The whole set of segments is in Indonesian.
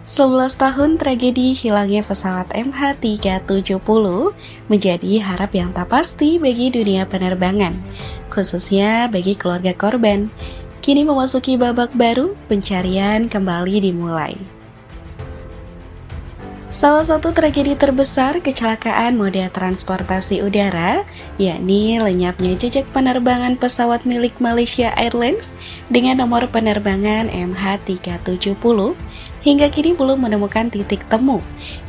11 tahun tragedi hilangnya pesawat MH370 menjadi harap yang tak pasti bagi dunia penerbangan, khususnya bagi keluarga korban. Kini memasuki babak baru, pencarian kembali dimulai. Salah satu tragedi terbesar kecelakaan moda transportasi udara, yakni lenyapnya jejak penerbangan pesawat milik Malaysia Airlines dengan nomor penerbangan MH370, hingga kini belum menemukan titik temu,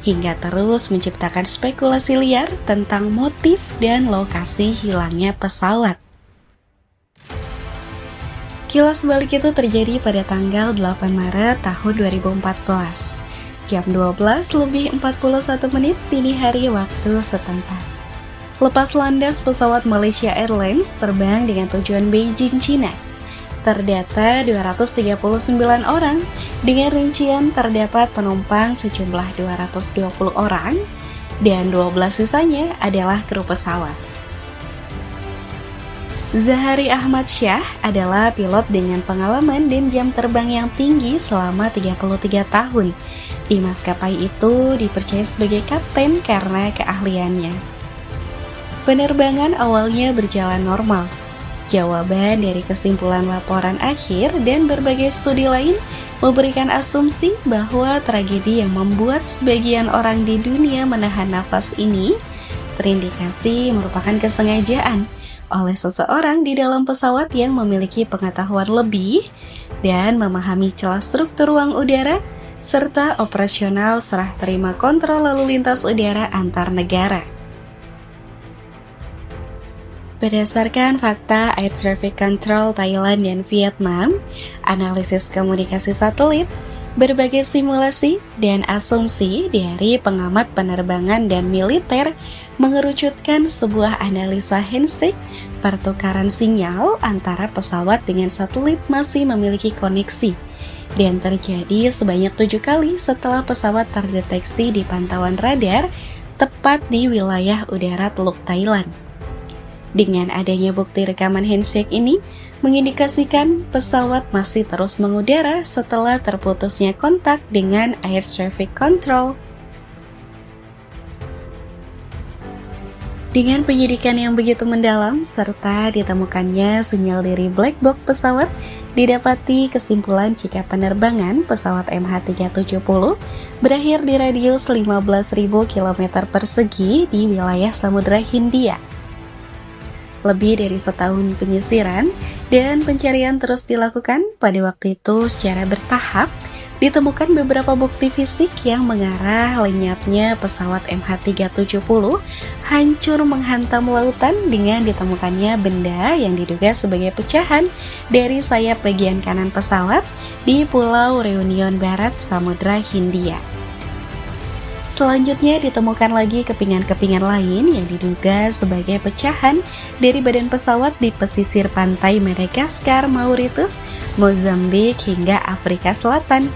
hingga terus menciptakan spekulasi liar tentang motif dan lokasi hilangnya pesawat. Kilas balik itu terjadi pada tanggal 8 Maret tahun 2014. Jam 12:41 dini hari waktu setempat. Lepas landas pesawat Malaysia Airlines terbang dengan tujuan Beijing, Cina. Terdata 239 orang, dengan rincian terdapat penumpang sejumlah 220 orang, dan 12 sisanya adalah kru pesawat. Zahari Ahmad Syah adalah pilot dengan pengalaman dan jam terbang yang tinggi selama 33 tahun. Di maskapai itu dipercaya sebagai kapten karena keahliannya. Penerbangan awalnya berjalan normal. Jawaban dari kesimpulan laporan akhir dan berbagai studi lain memberikan asumsi bahwa tragedi yang membuat sebagian orang di dunia menahan nafas ini terindikasi merupakan kesengajaan oleh seseorang di dalam pesawat yang memiliki pengetahuan lebih dan memahami celah struktur ruang udara serta operasional serah terima kontrol lalu lintas udara antar negara. Berdasarkan fakta Air Traffic Control Thailand dan Vietnam, analisis komunikasi satelit, berbagai simulasi dan asumsi dari pengamat penerbangan dan militer mengerucutkan sebuah analisa handshake pertukaran sinyal antara pesawat dengan satelit masih memiliki koneksi dan terjadi sebanyak 7 kali setelah pesawat terdeteksi di pantauan radar tepat di wilayah udara Teluk Thailand. Dengan adanya bukti rekaman handshake ini mengindikasikan pesawat masih terus mengudara setelah terputusnya kontak dengan Air Traffic Control. Dengan penyidikan yang begitu mendalam serta ditemukannya sinyal dari black box pesawat, didapati kesimpulan jika penerbangan pesawat MH370 berakhir di radius 15.000 km persegi di wilayah Samudra Hindia. Lebih dari setahun penyisiran dan pencarian terus dilakukan. Pada waktu itu secara bertahap ditemukan beberapa bukti fisik yang mengarah lenyapnya pesawat MH370 hancur menghantam lautan dengan ditemukannya benda yang diduga sebagai pecahan dari sayap bagian kanan pesawat di Pulau Reunion Barat, Samudra Hindia. Selanjutnya ditemukan lagi kepingan-kepingan lain yang diduga sebagai pecahan dari badan pesawat di pesisir pantai Madagaskar, Mauritius, Mozambik hingga Afrika Selatan.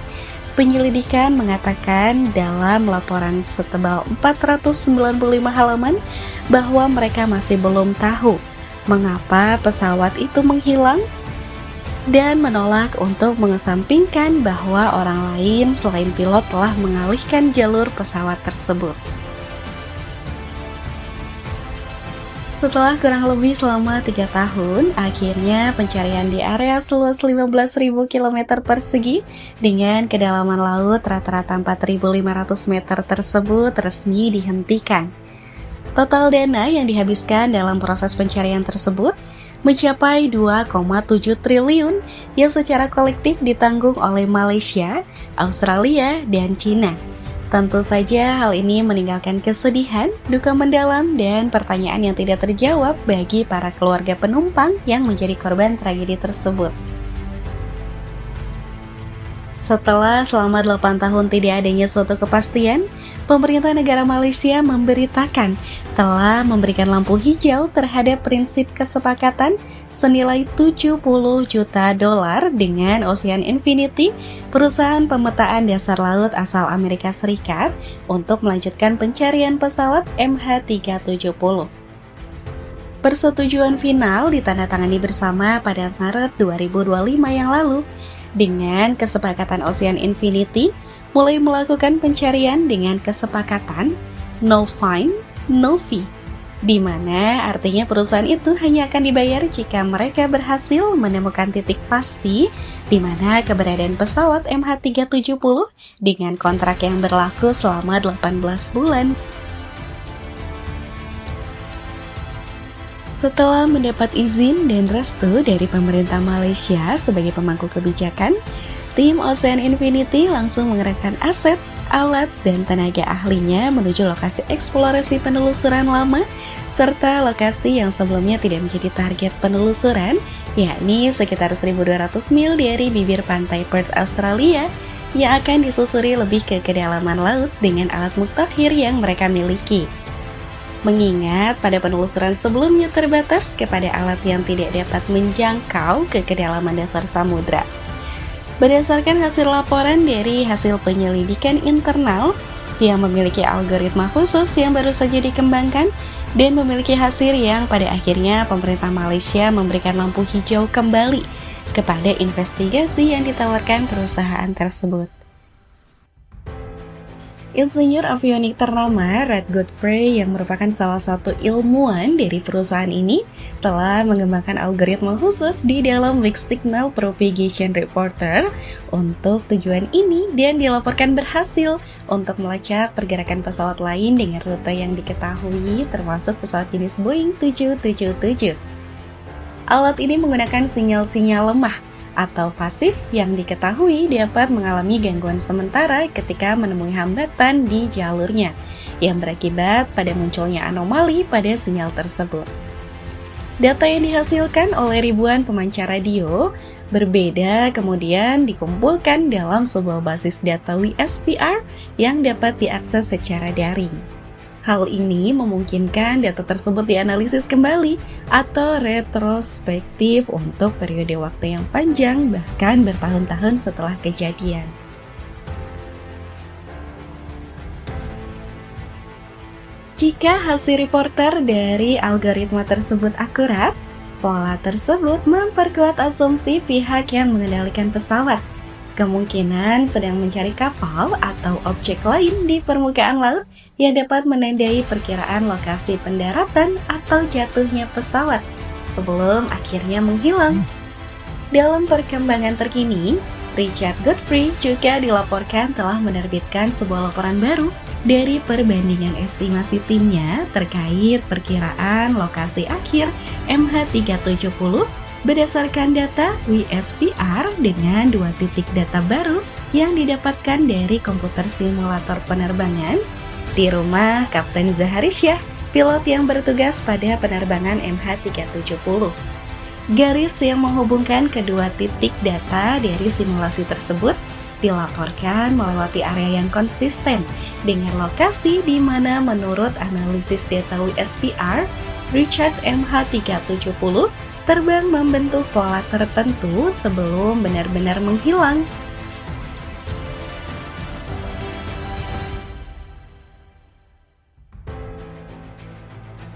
Penyelidikan mengatakan dalam laporan setebal 495 halaman bahwa mereka masih belum tahu mengapa pesawat itu menghilang dan menolak untuk mengesampingkan bahwa orang lain selain pilot telah mengalihkan jalur pesawat tersebut. Setelah kurang lebih selama 3 tahun, akhirnya pencarian di area seluas 15.000 km persegi dengan kedalaman laut rata-rata 4.500 meter tersebut resmi dihentikan. Total dana yang dihabiskan dalam proses pencarian tersebut mencapai 2,7 triliun yang secara kolektif ditanggung oleh Malaysia, Australia, dan Cina. Tentu saja hal ini meninggalkan kesedihan, duka mendalam, dan pertanyaan yang tidak terjawab bagi para keluarga penumpang yang menjadi korban tragedi tersebut. Setelah selama 8 tahun tidak adanya suatu kepastian, pemerintah negara Malaysia memberitakan telah memberikan lampu hijau terhadap prinsip kesepakatan senilai 70 juta dolar dengan Ocean Infinity, perusahaan pemetaan dasar laut asal Amerika Serikat, untuk melanjutkan pencarian pesawat MH370. Persetujuan final ditandatangani bersama pada Maret 2025 yang lalu. Dengan kesepakatan Ocean Infinity, mulai melakukan pencarian dengan kesepakatan no find, no fee, di mana artinya perusahaan itu hanya akan dibayar jika mereka berhasil menemukan titik pasti di mana keberadaan pesawat MH370 dengan kontrak yang berlaku selama 18 bulan. Setelah mendapat izin dan restu dari pemerintah Malaysia sebagai pemangku kebijakan, tim Ocean Infinity langsung mengerahkan aset, alat, dan tenaga ahlinya menuju lokasi eksplorasi penelusuran lama serta lokasi yang sebelumnya tidak menjadi target penelusuran, yakni sekitar 1.200 mil dari bibir pantai Perth, Australia, yang akan disusuri lebih ke kedalaman laut dengan alat mutakhir yang mereka miliki. Mengingat pada penelusuran sebelumnya terbatas kepada alat yang tidak dapat menjangkau ke kedalaman dasar samudra. Berdasarkan hasil laporan dari hasil penyelidikan internal yang memiliki algoritma khusus yang baru saja dikembangkan dan memiliki hasil yang pada akhirnya pemerintah Malaysia memberikan lampu hijau kembali kepada investigasi yang ditawarkan perusahaan tersebut. Insinyur avionik ternama Red Godfrey yang merupakan salah satu ilmuwan dari perusahaan ini telah mengembangkan algoritma khusus di dalam Weak Signal Propagation Reporter untuk tujuan ini dan dilaporkan berhasil untuk melacak pergerakan pesawat lain dengan rute yang diketahui termasuk pesawat jenis Boeing 777. Alat ini menggunakan sinyal-sinyal lemah atau pasif yang diketahui dapat mengalami gangguan sementara ketika menemui hambatan di jalurnya yang berakibat pada munculnya anomali pada sinyal tersebut. Data yang dihasilkan oleh ribuan pemancar radio berbeda kemudian dikumpulkan dalam sebuah basis data WSPR yang dapat diakses secara daring. Hal ini memungkinkan data tersebut dianalisis kembali atau retrospektif untuk periode waktu yang panjang bahkan bertahun-tahun setelah kejadian. Jika hasil reporter dari algoritma tersebut akurat, pola tersebut memperkuat asumsi pihak yang mengendalikan pesawat kemungkinan sedang mencari kapal atau objek lain di permukaan laut yang dapat menandai perkiraan lokasi pendaratan atau jatuhnya pesawat sebelum akhirnya menghilang. Dalam perkembangan terkini, Richard Godfrey juga dilaporkan telah menerbitkan sebuah laporan baru dari perbandingan estimasi timnya terkait perkiraan lokasi akhir MH370 berdasarkan data WSPR dengan 2 titik data baru yang didapatkan dari komputer simulator penerbangan di rumah Kapten Zaharishyah, pilot yang bertugas pada penerbangan MH370. Garis yang menghubungkan kedua titik data dari simulasi tersebut dilaporkan melewati area yang konsisten dengan lokasi di mana menurut analisis data WSPR, Richard MH370 terbang membentuk pola tertentu sebelum benar-benar menghilang.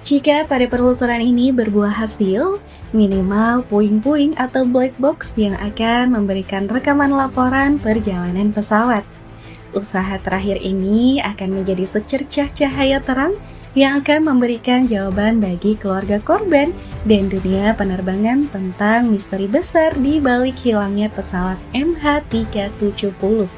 Jika pada penelusuran ini berbuah hasil, minimal puing-puing atau black box yang akan memberikan rekaman laporan perjalanan pesawat. Usaha terakhir ini akan menjadi secercah cahaya terang yang akan memberikan jawaban bagi keluarga korban dan dunia penerbangan tentang misteri besar di balik hilangnya pesawat MH370.